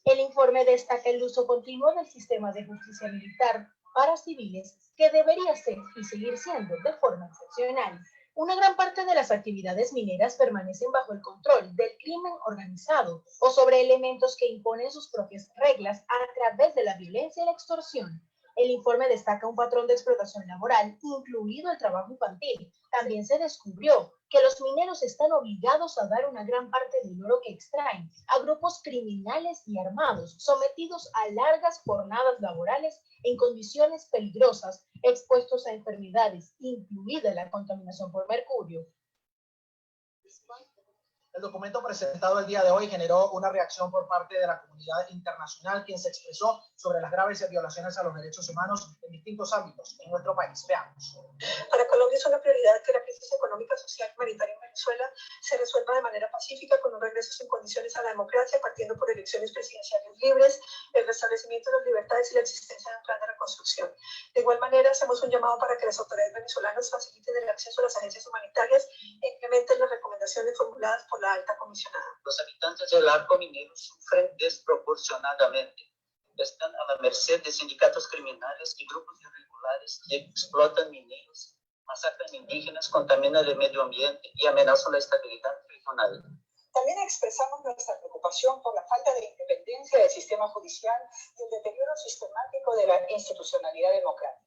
El informe destaca el uso continuo del sistema de justicia militar para civiles, que debería ser y seguir siendo de forma excepcional. Una gran parte de las actividades mineras permanecen bajo el control del crimen organizado o sobre elementos que imponen sus propias reglas a través de la violencia y la extorsión. El informe destaca un patrón de explotación laboral, incluido el trabajo infantil. También se descubrió que los mineros están obligados a dar una gran parte del oro que extraen a grupos criminales y armados, sometidos a largas jornadas laborales en condiciones peligrosas, expuestos a enfermedades, incluida la contaminación por mercurio. El documento presentado el día de hoy generó una reacción por parte de la comunidad internacional, quien se expresó sobre las graves violaciones a los derechos humanos en distintos ámbitos en nuestro país. Veamos. Para Colombia es una prioridad que la crisis económica, social y humanitaria en Venezuela se resuelva de manera pacífica, con un regreso sin condiciones a la democracia, partiendo por elecciones presidenciales libres, el restablecimiento de las libertades y la existencia de un plan de reconstrucción. De igual manera, hacemos un llamado para que las autoridades venezolanas faciliten el acceso a las agencias humanitarias e implementen las recomendaciones formuladas por la alta comisionada. Los habitantes del arco minero sufren desproporcionadamente. Están a la merced de sindicatos criminales y grupos irregulares que explotan mineros, masacran indígenas, contaminan el medio ambiente y amenazan la estabilidad regional. También expresamos nuestra preocupación por la falta de independencia del sistema judicial y el deterioro sistemático de la institucionalidad democrática.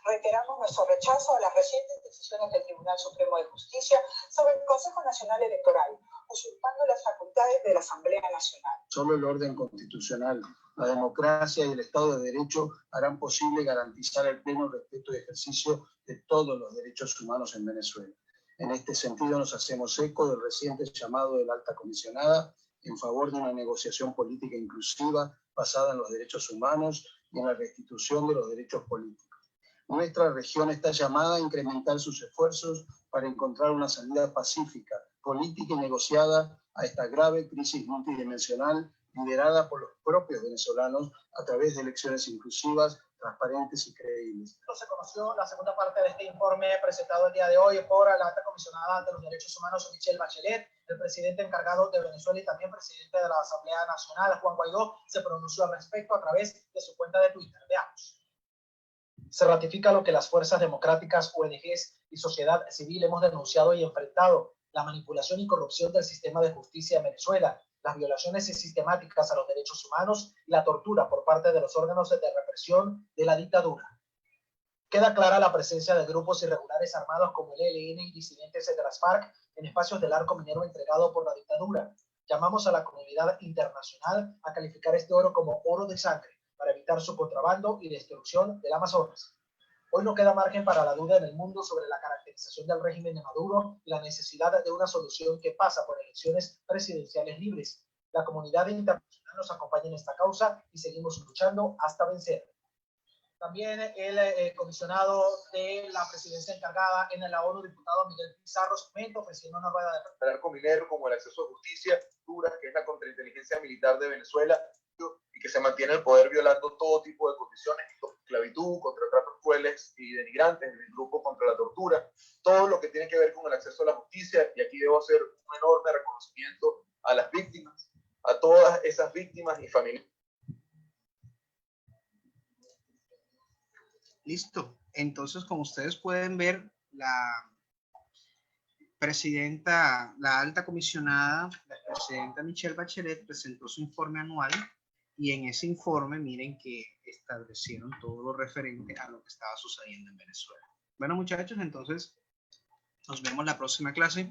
Reiteramos nuestro rechazo a las recientes decisiones del Tribunal Supremo de Justicia sobre el Consejo Nacional Electoral, usurpando las facultades de la Asamblea Nacional. Solo el orden constitucional, la democracia y el Estado de Derecho harán posible garantizar el pleno respeto y ejercicio de todos los derechos humanos en Venezuela. En este sentido, nos hacemos eco del reciente llamado de la alta comisionada en favor de una negociación política inclusiva basada en los derechos humanos y en la restitución de los derechos políticos. Nuestra región está llamada a incrementar sus esfuerzos para encontrar una salida pacífica, política y negociada a esta grave crisis multidimensional liderada por los propios venezolanos a través de elecciones inclusivas, transparentes y creíbles. Se conoció la segunda parte de este informe presentado el día de hoy por la alta comisionada de los derechos humanos, Michelle Bachelet. El presidente encargado de Venezuela y también presidente de la Asamblea Nacional, Juan Guaidó, se pronunció al respecto a través de su cuenta de Twitter. Veamos. Se ratifica lo que las fuerzas democráticas, ONGs y sociedad civil hemos denunciado y enfrentado: la manipulación y corrupción del sistema de justicia en Venezuela, las violaciones sistemáticas a los derechos humanos y la tortura por parte de los órganos de represión de la dictadura. Queda clara la presencia de grupos irregulares armados como el ELN y disidentes de las FARC en espacios del arco minero entregado por la dictadura. Llamamos a la comunidad internacional a calificar este oro como oro de sangre, para evitar su contrabando y destrucción del Amazonas. Hoy no queda margen para la duda en el mundo sobre la caracterización del régimen de Maduro y la necesidad de una solución que pasa por elecciones presidenciales libres. La comunidad internacional nos acompaña en esta causa y seguimos luchando hasta vencer. También el comisionado de la presidencia encargada en la ONU, diputado Miguel Pizarro Sarmiento, ofreciendo una rueda de prensa. El arco minero, como el acceso a justicia, que es la contrainteligencia militar de Venezuela, y que se mantiene el poder violando todo tipo de condiciones, esclavitud, contra tratos crueles y denigrantes, el grupo contra la tortura, todo lo que tiene que ver con el acceso a la justicia. Y aquí debo hacer un enorme reconocimiento a las víctimas, a todas esas víctimas y familias. Listo. Entonces, como ustedes pueden ver, la presidenta, la alta comisionada, la presidenta Michelle Bachelet presentó su informe anual, y en ese informe miren que establecieron todo lo referente a lo que estaba sucediendo en Venezuela. Bueno, muchachos, entonces nos vemos la próxima clase.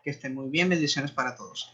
Que estén muy bien. Bendiciones para todos.